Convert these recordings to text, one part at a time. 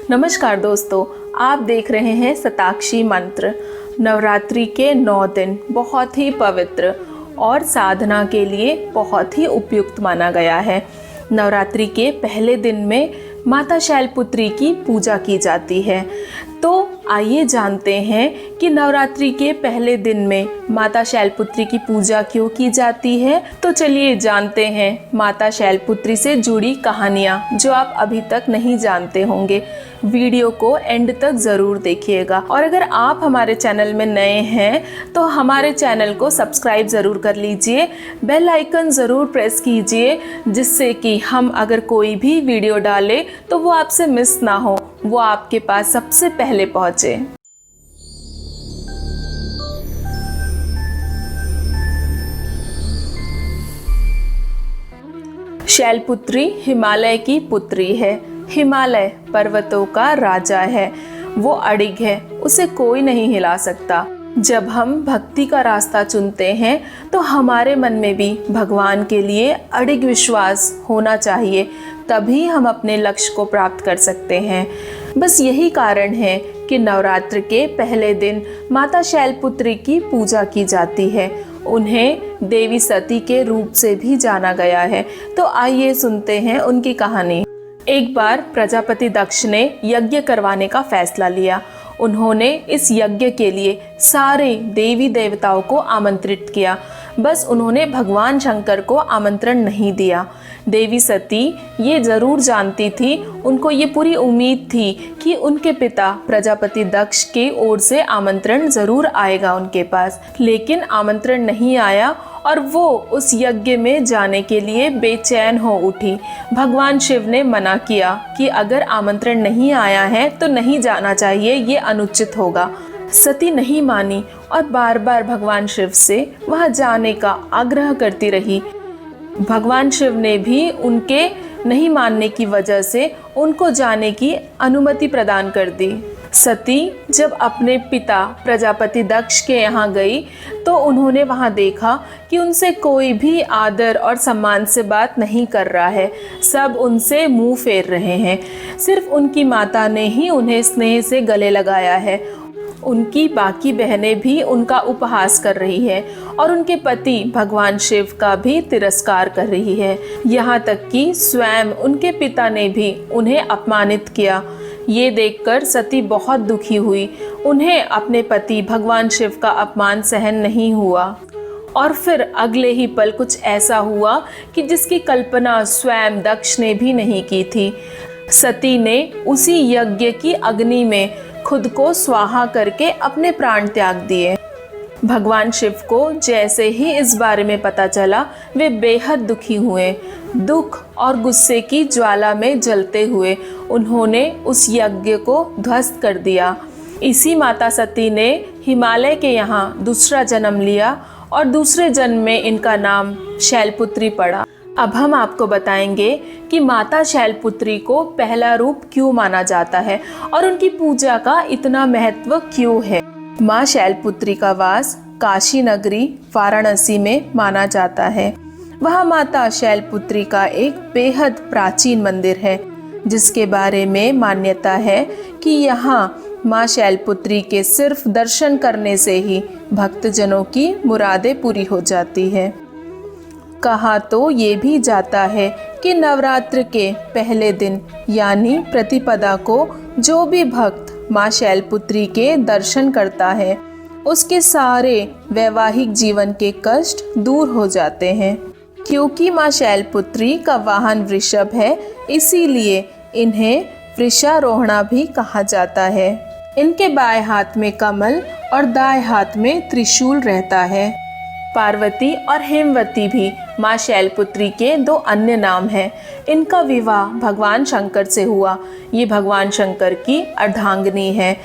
नमस्कार दोस्तों, आप देख रहे हैं शताक्षी मंत्र। नवरात्रि के 9 दिन बहुत ही पवित्र और साधना के लिए बहुत ही उपयुक्त माना गया है। नवरात्रि के पहले दिन में माता शैलपुत्री की पूजा की जाती है। तो आइए जानते हैं कि नवरात्रि के पहले दिन में माता शैलपुत्री की पूजा क्यों की जाती है। तो चलिए जानते हैं माता शैलपुत्री से जुड़ी कहानियाँ जो आप अभी तक नहीं जानते होंगे। वीडियो को एंड तक ज़रूर देखिएगा और अगर आप हमारे चैनल में नए हैं तो हमारे चैनल को सब्सक्राइब ज़रूर कर लीजिए, बेल आइकन ज़रूर प्रेस कीजिए जिससे कि हम अगर कोई भी वीडियो डालें तो वो आपसे मिस ना हो, वो आपके पास सबसे पहले पहुँचे। शैलपुत्री हिमालय की पुत्री है। हिमालय पर्वतों का राजा है। वो अडिग है, उसे कोई नहीं हिला सकता। जब हम भक्ति का रास्ता चुनते हैं तो हमारे मन में भी भगवान के लिए अडिग विश्वास होना चाहिए, तभी हम अपने लक्ष्य को प्राप्त कर सकते हैं। बस यही कारण है कि नवरात्र के पहले दिन माता शैलपुत्री की पूजा की जाती है। उन्हें देवी सती के रूप से भी जाना गया है। तो आइए सुनते हैं उनकी कहानी। एक बार प्रजापति दक्ष ने यज्ञ करवाने का फैसला लिया। उन्होंने इस यज्ञ के लिए सारे देवी देवताओं को आमंत्रित किया, बस उन्होंने भगवान शंकर को आमंत्रण नहीं दिया। देवी सती ये ज़रूर जानती थी, उनको ये पूरी उम्मीद थी कि उनके पिता प्रजापति दक्ष की ओर से आमंत्रण ज़रूर आएगा उनके पास, लेकिन आमंत्रण नहीं आया और वो उस यज्ञ में जाने के लिए बेचैन हो उठी। भगवान शिव ने मना किया कि अगर आमंत्रण नहीं आया है तो नहीं जाना चाहिए, ये अनुचित होगा। सती नहीं मानी और बार बार भगवान शिव से वहां जाने का आग्रह करती रही। भगवान शिव ने भी उनके नहीं मानने की वजह से उनको जाने की अनुमति प्रदान कर दी। सती जब अपने पिता प्रजापति दक्ष के यहाँ गई तो उन्होंने वहाँ देखा कि उनसे कोई भी आदर और सम्मान से बात नहीं कर रहा है, सब उनसे मुंह फेर रहे हैं। सिर्फ उनकी माता ने ही उन्हें स्नेह से गले लगाया है। उनकी बाकी बहनें भी उनका उपहास कर रही है और उनके पति भगवान शिव का भी तिरस्कार कर रही है। यहाँ तक कि स्वयं उनके पिता ने भी उन्हें अपमानित किया। ये देखकर सती बहुत दुखी हुई। उन्हें अपने पति भगवान शिव का अपमान सहन नहीं हुआ और फिर अगले ही पल कुछ ऐसा हुआ कि जिसकी कल्पना स्वयं दक्ष ने भी नहीं की थी। सती ने उसी यज्ञ की अग्नि में खुद को स्वाहा करके अपने प्राण त्याग दिए। भगवान शिव को जैसे ही इस बारे में पता चला, वे बेहद दुखी हुए। दुख और गुस्से की ज्वाला में जलते हुए उन्होंने उस यज्ञ को ध्वस्त कर दिया। इसी माता सती ने हिमालय के यहाँ दूसरा जन्म लिया और दूसरे जन्म में इनका नाम शैलपुत्री पड़ा। अब हम आपको बताएंगे कि माता शैलपुत्री को पहला रूप क्यों माना जाता है और उनकी पूजा का इतना महत्व क्यों है। माँ शैलपुत्री का वास काशी नगरी वाराणसी में माना जाता है। वह माता शैलपुत्री का एक बेहद प्राचीन मंदिर है, जिसके बारे में मान्यता है कि यहाँ माँ शैलपुत्री के सिर्फ दर्शन करने से ही भक्तजनों की मुरादें पूरी हो जाती है। कहा तो ये भी जाता है कि नवरात्र के पहले दिन यानी प्रतिपदा को जो भी भक्त माँ शैलपुत्री के दर्शन करता है, उसके सारे वैवाहिक जीवन के कष्ट दूर हो जाते हैं। क्योंकि माँ शैलपुत्री का वाहन वृषभ है, इसीलिए इन्हें वृषारोहणा भी कहा जाता है। इनके बाएं हाथ में कमल और दाएं हाथ में त्रिशूल रहता है। पार्वती और हेमवती भी माँ शैलपुत्री के दो अन्य नाम हैं। इनका विवाह भगवान शंकर से हुआ। ये भगवान शंकर की अर्धांगिनी है।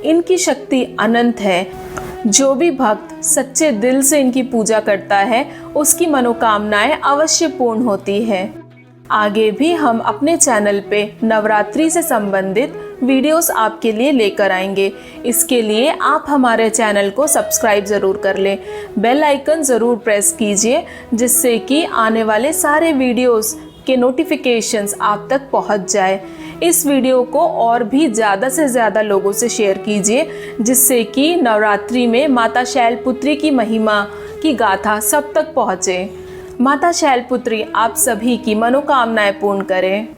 इनकी शक्ति अनंत है। जो भी भक्त सच्चे दिल से इनकी पूजा करता है, उसकी मनोकामनाएं अवश्य पूर्ण होती है। आगे भी हम अपने चैनल पे नवरात्रि से संबंधित वीडियोस आपके लिए लेकर आएंगे। इसके लिए आप हमारे चैनल को सब्सक्राइब ज़रूर कर लें, बेल आइकन ज़रूर प्रेस कीजिए जिससे कि आने वाले सारे वीडियोस के नोटिफिकेशंस आप तक पहुंच जाए। इस वीडियो को और भी ज़्यादा से ज़्यादा लोगों से शेयर कीजिए, जिससे कि नवरात्रि में माता शैलपुत्री की महिमा की गाथा सब तक पहुँचे। माता शैलपुत्री आप सभी की मनोकामनाएं पूर्ण करें।